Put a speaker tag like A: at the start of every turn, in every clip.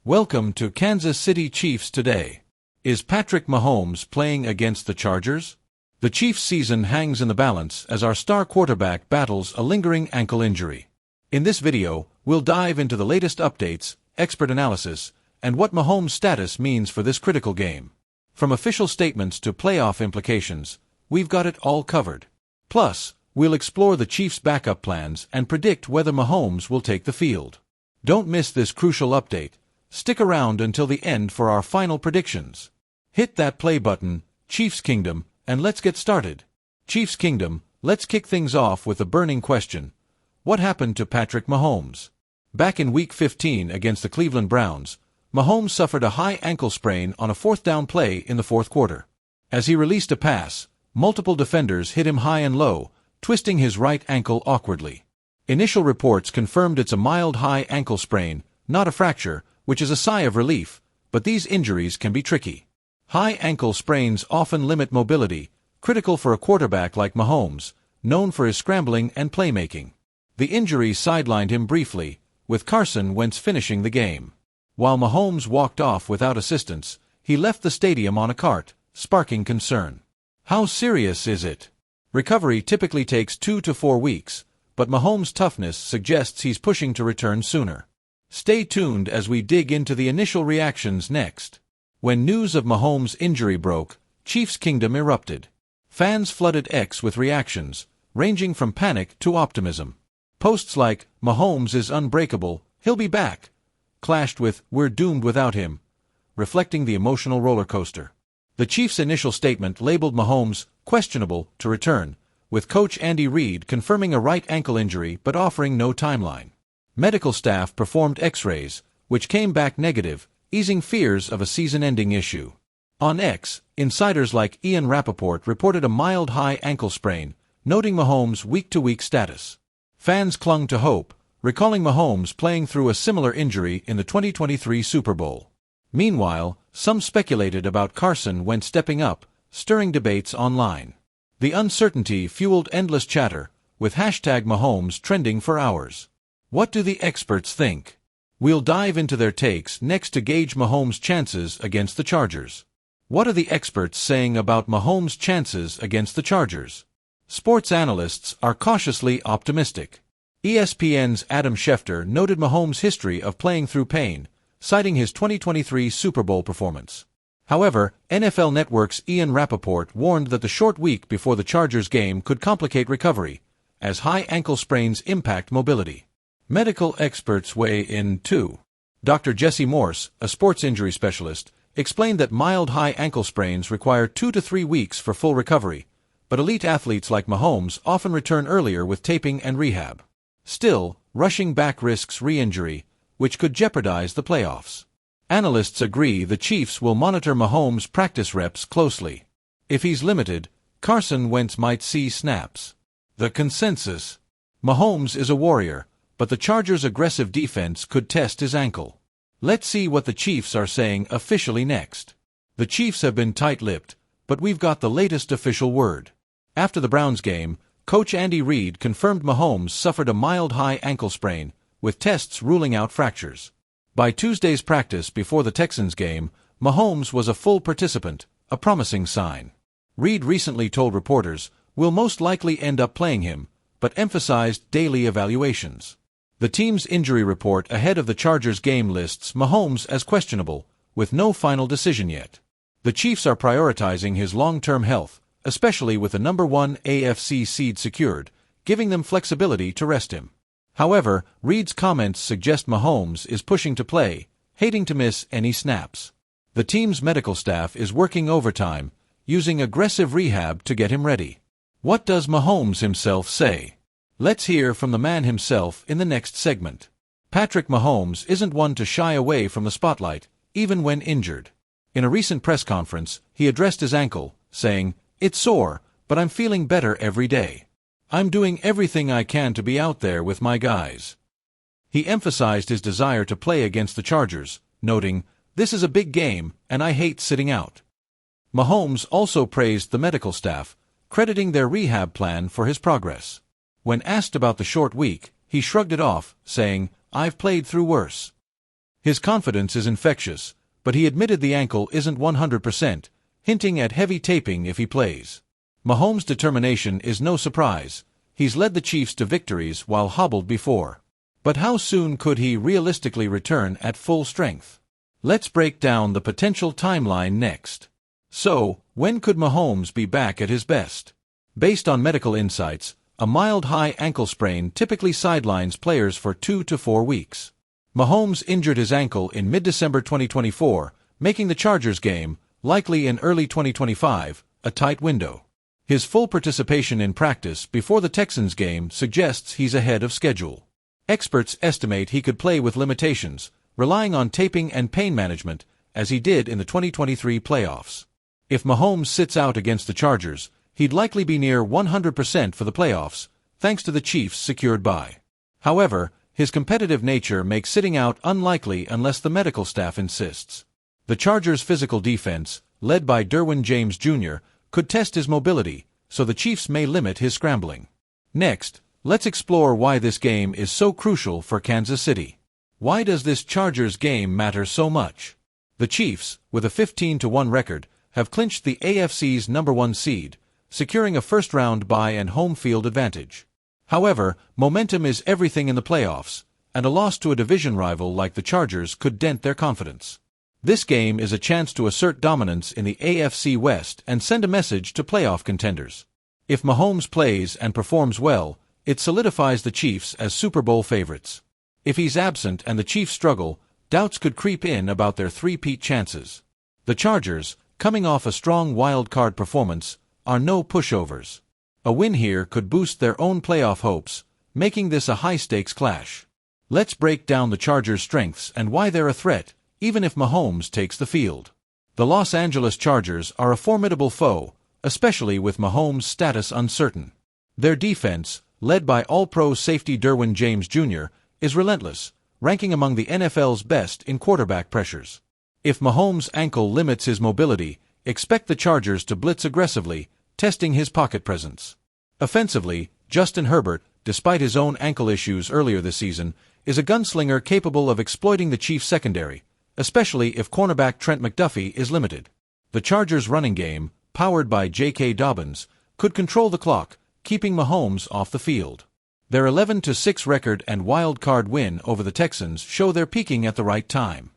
A: Welcome to Kansas City Chiefs Today. Is Patrick Mahomes playing against the Chargers? The Chiefs' season hangs in the balance as our star quarterback battles a lingering ankle injury. In this video, we'll dive into the latest updates, expert analysis, and what Mahomes' status means for this critical game. From official statements to playoff implications, we've got it all covered. Plus, we'll explore the Chiefs' backup plans and predict whether Mahomes will take the field. Don't miss this crucial update. Stick around until the end for our final predictions. Hit that play button, Chiefs Kingdom, and let's get started. Chiefs Kingdom, let's kick things off with a burning question. What happened to Patrick Mahomes? Back in Week 15 against the Cleveland Browns, Mahomes suffered a high ankle sprain on a fourth down play in the fourth quarter. As he released a pass, multiple defenders hit him high and low, twisting his right ankle awkwardly. Initial reports confirmed it's a mild high ankle sprain, not a fracture, which is a sigh of relief, but these injuries can be tricky. High ankle sprains often limit mobility, critical for a quarterback like Mahomes, known for his scrambling and playmaking. The injury sidelined him briefly, with Carson Wentz finishing the game. While Mahomes walked off without assistance, he left the stadium on a cart, sparking concern. How serious is it? Recovery typically takes 2 to 4 weeks, but Mahomes' toughness suggests he's pushing to return sooner. Stay tuned as we dig into the initial reactions next. When news of Mahomes' injury broke, Chiefs Kingdom erupted. Fans flooded X with reactions, ranging from panic to optimism. Posts like, "Mahomes is unbreakable, he'll be back," clashed with, "We're doomed without him," reflecting the emotional roller coaster. The Chiefs' initial statement labeled Mahomes questionable to return, with coach Andy Reid confirming a right ankle injury but offering no timeline. Medical staff performed X-rays, which came back negative, easing fears of a season-ending issue. On X, insiders like Ian Rappaport reported a mild high ankle sprain, noting Mahomes' week-to-week status. Fans clung to hope, recalling Mahomes playing through a similar injury in the 2023 Super Bowl. Meanwhile, some speculated about Carson Wentz stepping up, stirring debates online. The uncertainty fueled endless chatter, with #Mahomes trending for hours. What do the experts think? We'll dive into their takes next to gauge Mahomes' chances against the Chargers. What are the experts saying about Mahomes' chances against the Chargers? Sports analysts are cautiously optimistic. ESPN's Adam Schefter noted Mahomes' history of playing through pain, citing his 2023 Super Bowl performance. However, NFL Network's Ian Rappaport warned that the short week before the Chargers game could complicate recovery, as high ankle sprains impact mobility. Medical experts weigh in too. Dr. Jesse Morse, a sports injury specialist, explained that mild high ankle sprains require 2 to 3 weeks for full recovery, but elite athletes like Mahomes often return earlier with taping and rehab. Still, rushing back risks re-injury, which could jeopardize the playoffs. Analysts agree the Chiefs will monitor Mahomes' practice reps closely. If he's limited, Carson Wentz might see snaps. The consensus: Mahomes is a warrior, but the Chargers' aggressive defense could test his ankle. Let's see what the Chiefs are saying officially next. The Chiefs have been tight-lipped, but we've got the latest official word. After the Browns game, coach Andy Reid confirmed Mahomes suffered a mild high ankle sprain, with tests ruling out fractures. By Tuesday's practice before the Texans game, Mahomes was a full participant, a promising sign. Reid recently told reporters, "We'll most likely end up playing him," but emphasized daily evaluations. The team's injury report ahead of the Chargers game lists Mahomes as questionable, with no final decision yet. The Chiefs are prioritizing his long-term health, especially with the number 1 AFC seed secured, giving them flexibility to rest him. However, Reid's comments suggest Mahomes is pushing to play, hating to miss any snaps. The team's medical staff is working overtime, using aggressive rehab to get him ready. What does Mahomes himself say? Let's hear from the man himself in the next segment. Patrick Mahomes isn't one to shy away from the spotlight, even when injured. In a recent press conference, he addressed his ankle, saying, "It's sore, but I'm feeling better every day. I'm doing everything I can to be out there with my guys." He emphasized his desire to play against the Chargers, noting, "This is a big game, and I hate sitting out." Mahomes also praised the medical staff, crediting their rehab plan for his progress. When asked about the short week, he shrugged it off, saying, "I've played through worse." His confidence is infectious, but he admitted the ankle isn't 100%, hinting at heavy taping if he plays. Mahomes' determination is no surprise. He's led the Chiefs to victories while hobbled before. But how soon could he realistically return at full strength? Let's break down the potential timeline next. So, when could Mahomes be back at his best? Based on medical insights, a mild high ankle sprain typically sidelines players for 2 to 4 weeks. Mahomes injured his ankle in mid-December 2024, making the Chargers game, likely in early 2025, a tight window. His full participation in practice before the Texans game suggests he's ahead of schedule. Experts estimate he could play with limitations, relying on taping and pain management, as he did in the 2023 playoffs. If Mahomes sits out against the Chargers, he'd likely be near 100% for the playoffs, thanks to the Chiefs' secured bye. However, his competitive nature makes sitting out unlikely unless the medical staff insists. The Chargers' physical defense, led by Derwin James Jr., could test his mobility, so the Chiefs may limit his scrambling. Next, let's explore why this game is so crucial for Kansas City. Why does this Chargers game matter so much? The Chiefs, with a 15-1 record, have clinched the AFC's #1 seed, securing a first-round bye and home field advantage. However, momentum is everything in the playoffs, and a loss to a division rival like the Chargers could dent their confidence. This game is a chance to assert dominance in the AFC West and send a message to playoff contenders. If Mahomes plays and performs well, it solidifies the Chiefs as Super Bowl favorites. If he's absent and the Chiefs struggle, doubts could creep in about their three-peat chances. The Chargers, coming off a strong wild-card performance, are no pushovers. A win here could boost their own playoff hopes, making this a high-stakes clash. Let's break down the Chargers' strengths and why they're a threat, even if Mahomes takes the field. The Los Angeles Chargers are a formidable foe, especially with Mahomes' status uncertain. Their defense, led by All-Pro safety Derwin James Jr., is relentless, ranking among the NFL's best in quarterback pressures. If Mahomes' ankle limits his mobility, expect the Chargers to blitz aggressively, testing his pocket presence. Offensively, Justin Herbert, despite his own ankle issues earlier this season, is a gunslinger capable of exploiting the Chiefs' secondary, especially if cornerback Trent McDuffie is limited. The Chargers' running game, powered by J.K. Dobbins, could control the clock, keeping Mahomes off the field. Their 11-6 record and wild-card win over the Texans show they're peaking at the right time.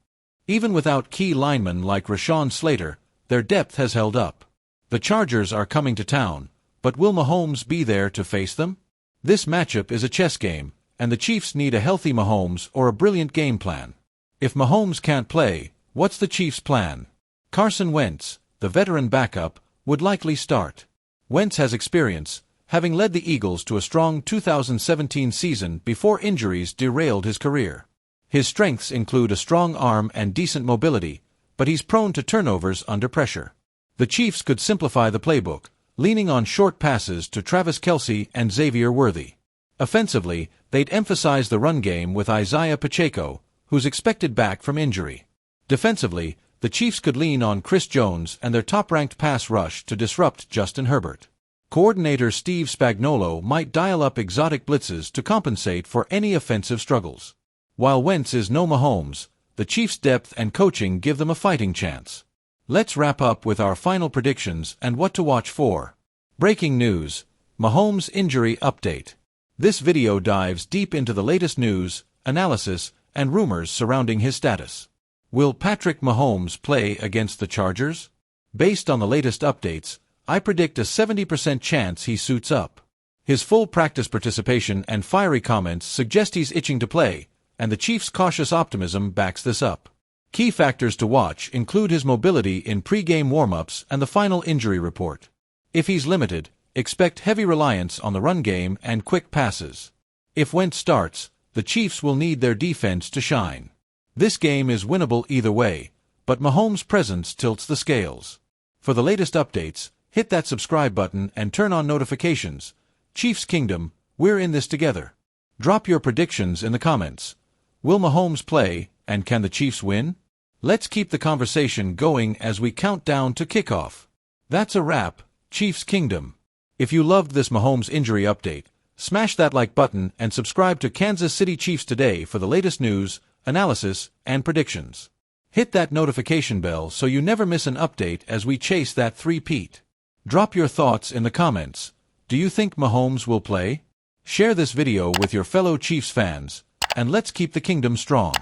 A: Even without key linemen like Rashawn Slater, their depth has held up. The Chargers are coming to town, but will Mahomes be there to face them? This matchup is a chess game, and the Chiefs need a healthy Mahomes or a brilliant game plan. If Mahomes can't play, what's the Chiefs' plan? Carson Wentz, the veteran backup, would likely start. Wentz has experience, having led the Eagles to a strong 2017 season before injuries derailed his career. His strengths include a strong arm and decent mobility, but he's prone to turnovers under pressure. The Chiefs could simplify the playbook, leaning on short passes to Travis Kelce and Xavier Worthy. Offensively, they'd emphasize the run game with Isaiah Pacheco, who's expected back from injury. Defensively, the Chiefs could lean on Chris Jones and their top-ranked pass rush to disrupt Justin Herbert. Coordinator Steve Spagnuolo might dial up exotic blitzes to compensate for any offensive struggles. While Wentz is no Mahomes, the Chiefs' depth and coaching give them a fighting chance. Let's wrap up with our final predictions and what to watch for. Breaking news: Mahomes injury update. This video dives deep into the latest news, analysis, and rumors surrounding his status. Will Patrick Mahomes play against the Chargers? Based on the latest updates, I predict a 70% chance he suits up. His full practice participation and fiery comments suggest he's itching to play, and the Chiefs' cautious optimism backs this up. Key factors to watch include his mobility in pre-game warm-ups and the final injury report. If he's limited, expect heavy reliance on the run game and quick passes. If Wentz starts, the Chiefs will need their defense to shine. This game is winnable either way, but Mahomes' presence tilts the scales. For the latest updates, hit that subscribe button and turn on notifications. Chiefs Kingdom, we're in this together. Drop your predictions in the comments. Will Mahomes play, and can the Chiefs win? Let's keep the conversation going as we count down to kickoff. That's a wrap, Chiefs Kingdom. If you loved this Mahomes injury update, smash that like button and subscribe to Kansas City Chiefs Today for the latest news, analysis, and predictions. Hit that notification bell so you never miss an update as we chase that three-peat. Drop your thoughts in the comments. Do you think Mahomes will play? Share this video with your fellow Chiefs fans, and let's keep the kingdom strong.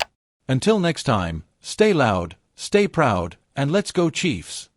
A: Until next time, stay loud, stay proud, and let's go Chiefs!